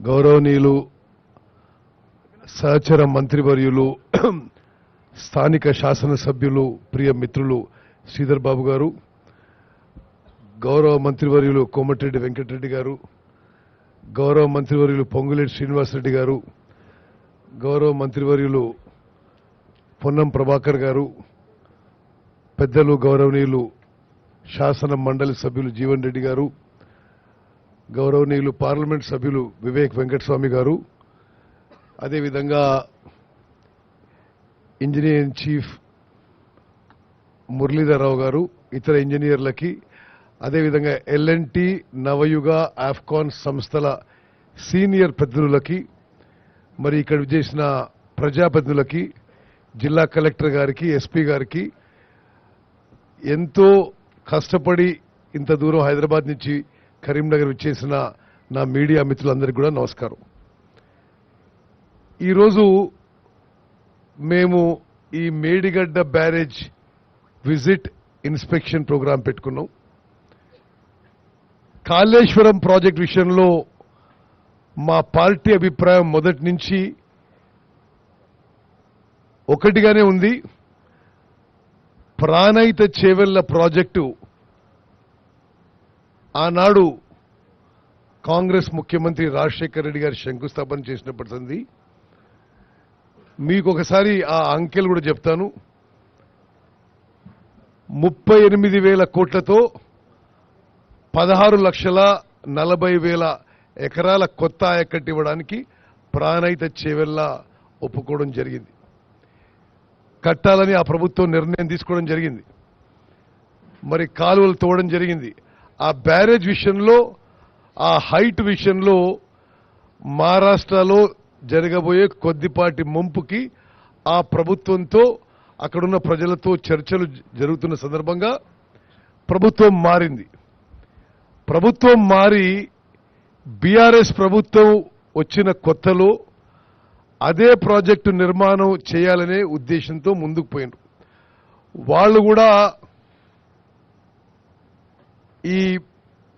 గౌరవనీయులు సహచర మంత్రివర్యులు స్థానిక శాసనసభ్యులు ప్రియ మిత్రులు శ్రీధర్ బాబు గారు, గౌరవ మంత్రివర్యులు కోమటిరెడ్డి వెంకటరెడ్డి గారు, గౌరవ మంత్రివర్యులు పొంగులేటి శ్రీనివాసరెడ్డి గారు, గౌరవ మంత్రివర్యులు పొన్నం ప్రభాకర్ గారు, పెద్దలు గౌరవనీయులు శాసన మండలి సభ్యులు జీవన్ రెడ్డి గారు, గౌరవనీయులు పార్లమెంట్ సభ్యులు వివేక్ వెంకటస్వామి గారు, అదేవిధంగా ఇంజనీర్ ఇన్ చీఫ్ మురళీధరరావు గారు, ఇతర ఇంజనీర్లకి, అదేవిధంగా ఎల్ఎన్టీ నవయుగ ఆఫ్కాన్ సంస్థల సీనియర్ పెద్దలకి, మరి ఇక్కడ చేసిన ప్రజాప్రతినిధులకి, జిల్లా కలెక్టర్ గారికి, ఎస్పీ గారికి, ఎంతో కష్టపడి ఇంత దూరం హైదరాబాద్ నుంచి కరీంనగర్ వచ్చేసిన నా మీడియా మిత్రులందరికీ కూడా నమస్కారం. ఈరోజు మేము ఈ Medigadda barrage visit inspection program పెట్టుకున్నాం. కాళేశ్వరం ప్రాజెక్ట్ విషయంలో మా పార్టీ అభిప్రాయం మొదటి నుంచి ఒకటిగానే ఉంది. ప్రాణహిత చేవెళ్ల ప్రాజెక్టు ఆనాడు కాంగ్రెస్ ముఖ్యమంత్రి రాజశేఖర రెడ్డి గారు శంకుస్థాపన చేసినప్పటి సంది మీకు ఒకసారి ఆ అంకెలు కూడా చెప్తాను. 38,000 కోట్లతో 16,40,000 ఎకరాల కొత్త ఆయకట్టు ఇవ్వడానికి ప్రాణహిత చేవెళ్ల ఒప్పుకోవడం జరిగింది. కట్టాలని ఆ ప్రభుత్వం నిర్ణయం తీసుకోవడం జరిగింది. మరి కాలువలు తోవడం జరిగింది. ఆ బ్యారేజ్ విషయంలో, ఆ హైట్ విషయంలో మహారాష్ట్రలో జరగబోయే కొద్దిపాటి ముంపుకి ఆ ప్రభుత్వంతో, అక్కడున్న ప్రజలతో చర్చలు జరుగుతున్న సందర్భంగా ప్రభుత్వం మారింది. ప్రభుత్వం మారి బీఆర్ఎస్ ప్రభుత్వం వచ్చిన కొత్తలో అదే ప్రాజెక్టు నిర్మాణం చేయాలనే ఉద్దేశంతో ముందుకు పోయినారు. వాళ్ళు కూడా ఈ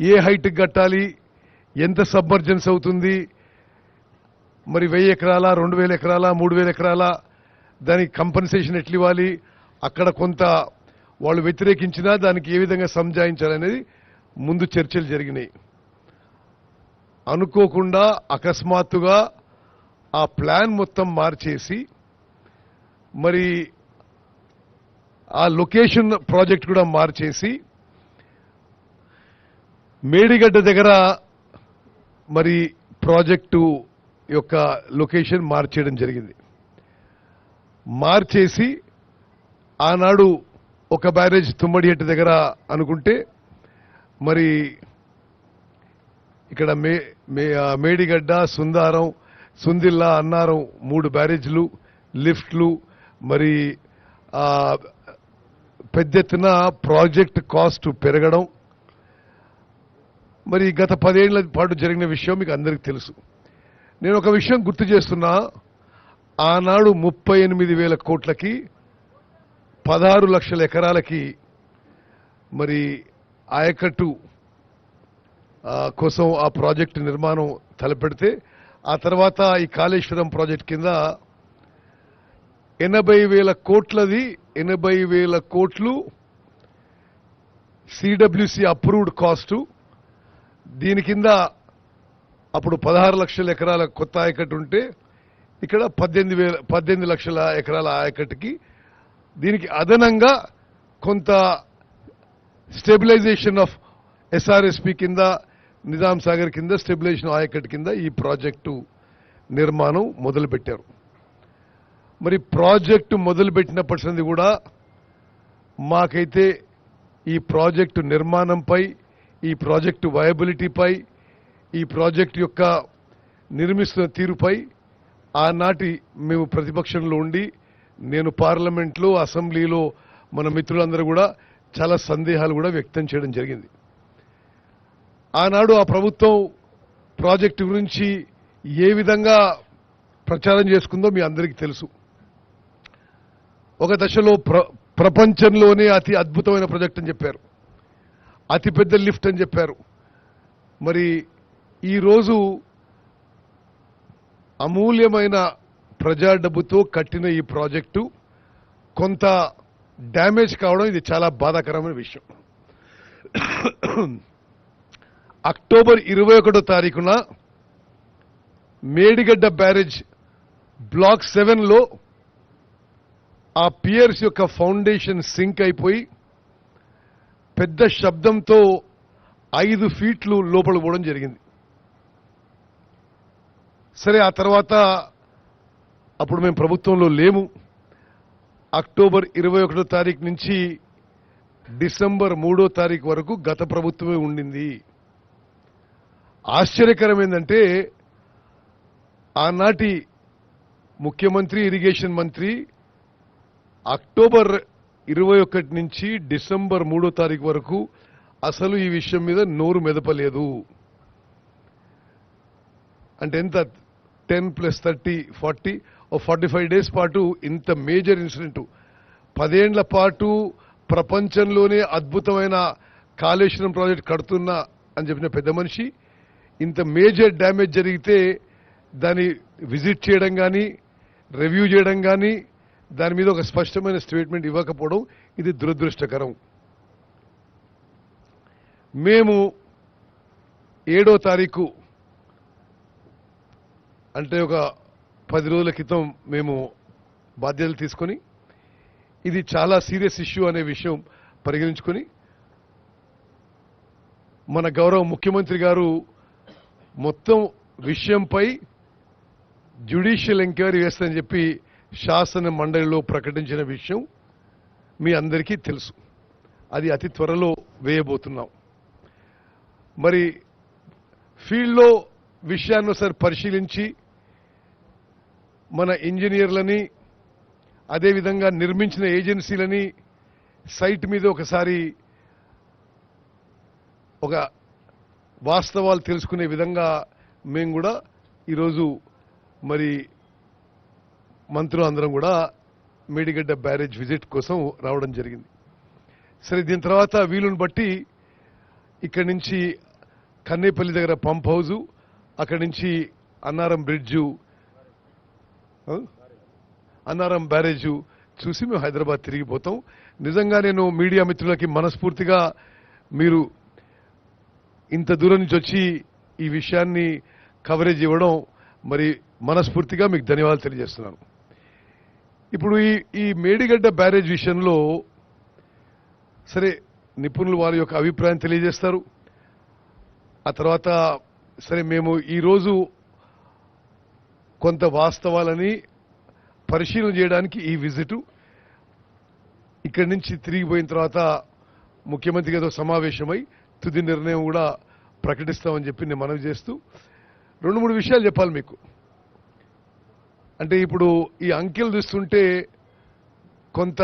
ఏ హైట్ కట్టాలి, ఎంత సబ్మర్జెన్స్ అవుతుంది, మరి 1000 ఎకరాల, 2000 ఎకరాల, 3000 ఎకరాల, దానికి కంపెన్సేషన్ ఎట్లు ఇవ్వాలి, అక్కడ కొంత వాళ్ళు వ్యతిరేకించినా దానికి ఏ విధంగా సంజాయించాలనేది ముందు చర్చలు జరిగినాయి. అనుకోకుండా అకస్మాత్తుగా ఆ ప్లాన్ మొత్తం మార్చేసి మరి ఆ లొకేషన్ ప్రాజెక్ట్ కూడా మార్చేసి మేడిగడ్డ దగ్గర మరి ప్రాజెక్టు యొక్క లొకేషన్ మార్చేయడం జరిగింది. మార్చేసి ఆనాడు ఒక బ్యారేజ్ తుమ్మడిహెట్టు దగ్గర అనుకుంటే మరి ఇక్కడ మేడిగడ్డ, సుందారం, సుందిల్లా, అన్నారం 3 బ్యారేజ్లు, లిఫ్ట్లు, మరి పెద్ద ఎత్తున ప్రాజెక్ట్ కాస్ట్ పెరగడం, మరి గత 10 ఏళ్ల పాటు జరిగిన విషయం మీకు అందరికీ తెలుసు. నేను ఒక విషయం గుర్తు చేస్తున్నా. ఆనాడు 38,000 కోట్లకి 16 లక్షల ఎకరాలకి మరి ఆయకట్టు కోసం ఆ ప్రాజెక్టు నిర్మాణం తలపెడితే, ఆ తర్వాత ఈ కాళేశ్వరం ప్రాజెక్ట్ కింద 80,000 కోట్లది, 80,000 కోట్లు సిడబ్ల్యూసి అప్రూవ్డ్ కాస్టు. దీని కింద అప్పుడు 16 లక్షల ఎకరాల కొత్త ఆయకట్టు ఉంటే ఇక్కడ 18 లక్షల ఎకరాల ఆయకట్టుకి దీనికి అదనంగా కొంత స్టెబిలైజేషన్ ఆఫ్ ఎస్ఆర్ఎస్పి కింద, నిజాం సాగర్ కింద స్టెబిలైజేషన్ ఆయకట్టు కింద ఈ ప్రాజెక్టు నిర్మాణం మొదలుపెట్టారు. మరి ప్రాజెక్టు మొదలుపెట్టినప్పటి నుండి కూడా మాకైతే ఈ ప్రాజెక్టు నిర్మాణంపై, ఈ ప్రాజెక్టు వయబిలిటీపై, ఈ ప్రాజెక్టు యొక్క నిర్మిస్తున్న తీరుపై ఆనాటి మేము ప్రతిపక్షంలో ఉండి, నేను పార్లమెంట్లో, అసెంబ్లీలో మన మిత్రులందరూ కూడా చాలా సందేహాలు కూడా వ్యక్తం చేయడం జరిగింది. ఆనాడు ఆ ప్రభుత్వం ప్రాజెక్టు గురించి ఏ విధంగా ప్రచారం చేసుకుందో మీ అందరికీ తెలుసు. ఒక దశలో ప్రపంచంలోనే అతి అద్భుతమైన ప్రాజెక్ట్ అని చెప్పారు, అతిపెద్ద లిఫ్ట్ అని చెప్పారు. మరి ఈరోజు అమూల్యమైన ప్రజా డబ్బుతో కట్టిన ఈ ప్రాజెక్టు కొంత డ్యామేజ్ కావడం ఇది చాలా బాధాకరమైన విషయం. అక్టోబర్ 21వ తారీఖున మేడిగడ్డ బ్యారేజ్ బ్లాక్ 7లో ఆ పియర్స్ యొక్క ఫౌండేషన్ సింక్ అయిపోయి పెద్ద శబ్దంతో 5 ఫీట్లు లోపల పోవడం జరిగింది. సరే, ఆ తర్వాత అప్పుడు మేము ప్రభుత్వంలో లేము. అక్టోబర్ 21వ తారీఖు నుంచి డిసెంబర్ 3వ తారీఖు వరకు గత ప్రభుత్వమే ఉండింది. ఆశ్చర్యకరం ఏంటంటే ఆనాటి ముఖ్యమంత్రి, ఇరిగేషన్ మంత్రి అక్టోబర్ 21 నుంచి డిసెంబర్ 3వ తారీఖు వరకు అసలు ఈ విషయం మీద నోరు మెదపలేదు. అంటే ఎంత 10 + 30 40 45 డేస్ పాటు ఇంత మేజర్ ఇన్సిడెంట్, 10 ఏళ్ల పాటు ప్రపంచంలోనే అద్భుతమైన కాళేశ్వరం ప్రాజెక్ట్ కడుతున్నా అని చెప్పిన పెద్ద మనిషి ఇంత మేజర్ డ్యామేజ్ జరిగితే దాన్ని విజిట్ చేయడం కానీ, రివ్యూ చేయడం కానీ, దాని మీద ఒక స్పష్టమైన స్టేట్మెంట్ ఇవ్వకపోవడం ఇది దురదృష్టకరం. మేము 7వ తారీఖు అంటే ఒక 10 రోజుల క్రితం మేము బాధ్యతలు తీసుకొని ఇది చాలా సీరియస్ ఇష్యూ అనే విషయం పరిగణించుకొని మన గౌరవ ముఖ్యమంత్రి గారు మొత్తం విషయంపై జ్యుడిషియల్ ఎంక్వైరీ వేస్తారని చెప్పి శాసన మండలిలో ప్రకటించిన విషయం మీ అందరికీ తెలుసు. అది అతి త్వరలో వేయబోతున్నాం. మరి ఫీల్డ్లో విషయాన్ని ఒకసారి పరిశీలించి మన ఇంజనీర్లని, అదేవిధంగా నిర్మించిన ఏజెన్సీలని సైట్ మీద ఒకసారి ఒక వాస్తవాలు తెలుసుకునే విధంగా మేము కూడా ఈరోజు మరి మంత్రులు అందరం కూడా మేడిగడ్డ బ్యారేజ్ విజిట్ కోసం రావడం జరిగింది. సరే, దీని తర్వాత వీలుని బట్టి ఇక్కడి నుంచి కన్నేపల్లి దగ్గర పంప్ హౌజు, అక్కడి నుంచి అన్నారం బ్రిడ్జు, అన్నారం బ్యారేజు చూసి మేము హైదరాబాద్ తిరిగిపోతాం. నిజంగా నేను మీడియా మిత్రులకి మనస్ఫూర్తిగా మీరు ఇంత దూరం నుంచి వచ్చి ఈ విషయాన్ని కవరేజ్ ఇవ్వడం మరి మనస్ఫూర్తిగా మీకు ధన్యవాదాలు తెలియజేస్తున్నాను. ఇప్పుడు ఈ మేడిగడ్డ బ్యారేజ్ విషయంలో సరే నిపుణులు వారి యొక్క అభిప్రాయం తెలియజేస్తారు. ఆ తర్వాత సరే మేము ఈరోజు కొంత వాస్తవాలని పరిశీలన చేయడానికి ఈ విజిటు, ఇక్కడి నుంచి తిరిగిపోయిన తర్వాత ముఖ్యమంత్రి గారితో సమావేశమై తుది నిర్ణయం కూడా ప్రకటిస్తామని చెప్పి నేను మనవి చేస్తూ 2-3 విషయాలు చెప్పాలి మీకు. అంటే ఇప్పుడు ఈ అంకెలు చూస్తుంటే కొంత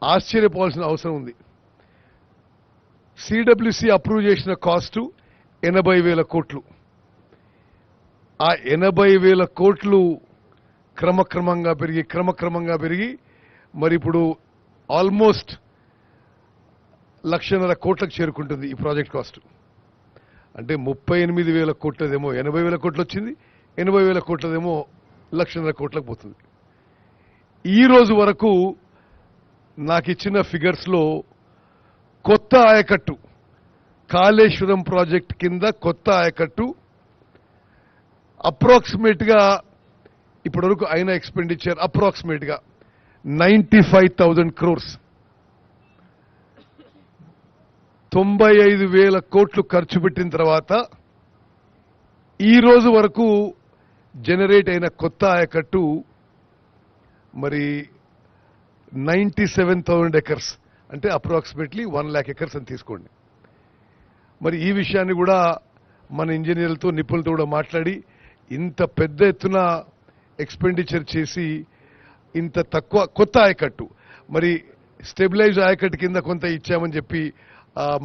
ఆశ్చర్యపోవాల్సిన అవసరం ఉంది. సిడబ్ల్యూసి అప్రూవ్ చేసిన కాస్టు 80,000 కోట్లు. ఆ 80,000 కోట్లు క్రమక్రమంగా పెరిగి మరి ఇప్పుడు ఆల్మోస్ట్ 1,50,000 కోట్లకు చేరుకుంటుంది ఈ ప్రాజెక్ట్ కాస్ట్. అంటే 38,000 కోట్లదేమో 80,000 కోట్లు వచ్చింది, 80,000 కోట్లదేమో 1,50,000 కోట్లకు పోతుంది. ఈ రోజు వరకు నాకు ఇచ్చిన ఫిగర్స్లో కొత్త ఆయకట్టు, కాళేశ్వరం ప్రాజెక్ట్ కింద కొత్త ఆయకట్టు అప్రాక్సిమేట్గా ఇప్పటివరకు అయిన ఎక్స్పెండిచర్ అప్రాక్సిమేట్గా 95,000 crores, 95,000 కోట్లు ఖర్చు పెట్టిన తర్వాత ఈ రోజు వరకు జనరేట్ అయిన కొత్త ఆయకట్టు మరి 97,000 acres, అంటే అప్రాక్సిమేట్లీ 1 lakh acres అని తీసుకోండి. మరి ఈ విషయాన్ని కూడా మన ఇంజనీర్లతో, నిపుణులతో కూడా మాట్లాడి ఇంత పెద్ద ఎత్తున ఎక్స్పెండిచర్ చేసి ఇంత తక్కువ కొత్త ఆయకట్టు, మరి స్టెబిలైజ్ ఆయకట్టు కింద కొంత ఇచ్చామని చెప్పి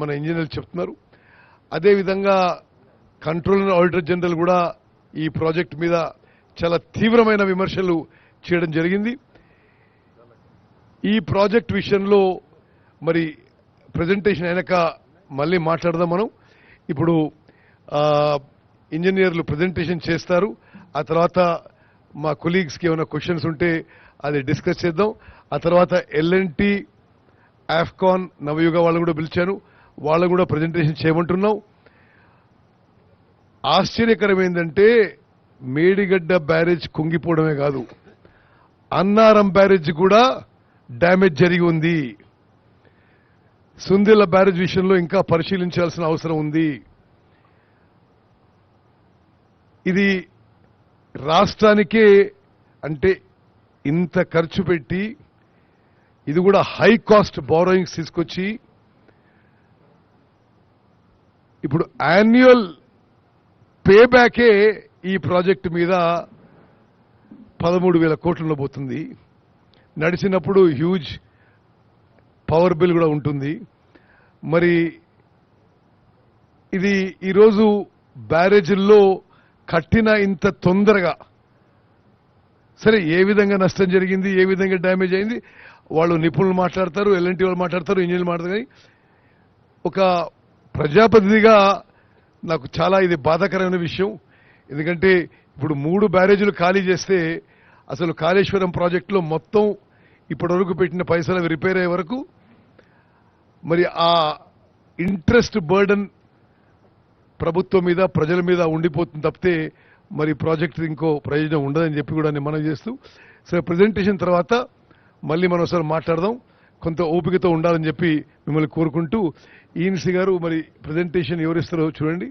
మన ఇంజనీర్లు చెప్తున్నారు. అదేవిధంగా కంట్రోలర్ ఆడిటర్ జనరల్ కూడా ఈ ప్రాజెక్ట్ మీద చాలా తీవ్రమైన విమర్శలు చేయడం జరిగింది. ఈ ప్రాజెక్ట్ విషయంలో మరి ప్రజెంటేషన్ అయినాక మళ్ళీ మాట్లాడదాం మనం. ఇప్పుడు ఇంజనీర్లు ప్రజెంటేషన్ చేస్తారు. ఆ తర్వాత మా కొలీగ్స్కి ఏమైనా క్వశ్చన్స్ ఉంటే అది డిస్కస్ చేద్దాం. ఆ తర్వాత ఎల్ఎన్టీ, ఆఫ్కాన్, నవయుగ వాళ్ళు కూడా పిలిచాను, వాళ్ళు కూడా ప్రజెంటేషన్ చేయమంటున్నాం. ఆశ్చర్యకరం ఏంటంటే మేడిగడ్డ బ్యారేజ్ కుంగిపోవడమే కాదు, అన్నారం బ్యారేజ్ కూడా డ్యామేజ్ జరిగి ఉంది. సుందిల్ల బ్యారేజ్ విషయంలో ఇంకా పరిశీలించాల్సిన అవసరం ఉంది. ఇది రాష్ట్రానికే అంటే ఇంత ఖర్చు పెట్టి ఇది కూడా హై కాస్ట్ బారోయింగ్స్ తీసుకొచ్చి ఇప్పుడు యాన్యువల్ పే బ్యాకే ఈ ప్రాజెక్టు మీద 13,000 కోట్లలో పోతుంది. నడిచినప్పుడు హ్యూజ్ పవర్ బిల్ కూడా ఉంటుంది. మరి ఇది ఈరోజు బ్యారేజీల్లో కట్టిన ఇంత తొందరగా సరే ఏ విధంగా నష్టం జరిగింది, ఏ విధంగా డ్యామేజ్ అయింది వాళ్ళు నిపుణులు మాట్లాడతారు, ఎల్ఎన్టీ వాళ్ళు మాట్లాడతారు, ఇంజనీర్లు మాట్లాడతారు. కానీ ఒక ప్రజాప్రతినిధిగా నాకు చాలా ఇది బాధాకరమైన విషయం. ఎందుకంటే ఇప్పుడు 3 బ్యారేజీలు ఖాళీ చేస్తే అసలు కాళేశ్వరం ప్రాజెక్టులో మొత్తం ఇప్పటివరకు పెట్టిన పైసలు అవి రిపేర్ అయ్యే వరకు మరి ఆ ఇంట్రెస్ట్ బర్డన్ ప్రభుత్వం మీద, ప్రజల మీద ఉండిపోతుంది తప్పితే మరి ప్రాజెక్టు ఇంకో ప్రయోజనం ఉండదని చెప్పి కూడా నేను మనం చేస్తూ సరే ప్రజెంటేషన్ తర్వాత మళ్ళీ మనం ఒకసారి మాట్లాడదాం. కొంత ఓపికతో ఉండాలని చెప్పి మిమ్మల్ని కోరుకుంటూ ఈఎన్సీ గారు మరి ప్రజెంటేషన్ ఎవరిస్తారో చూడండి.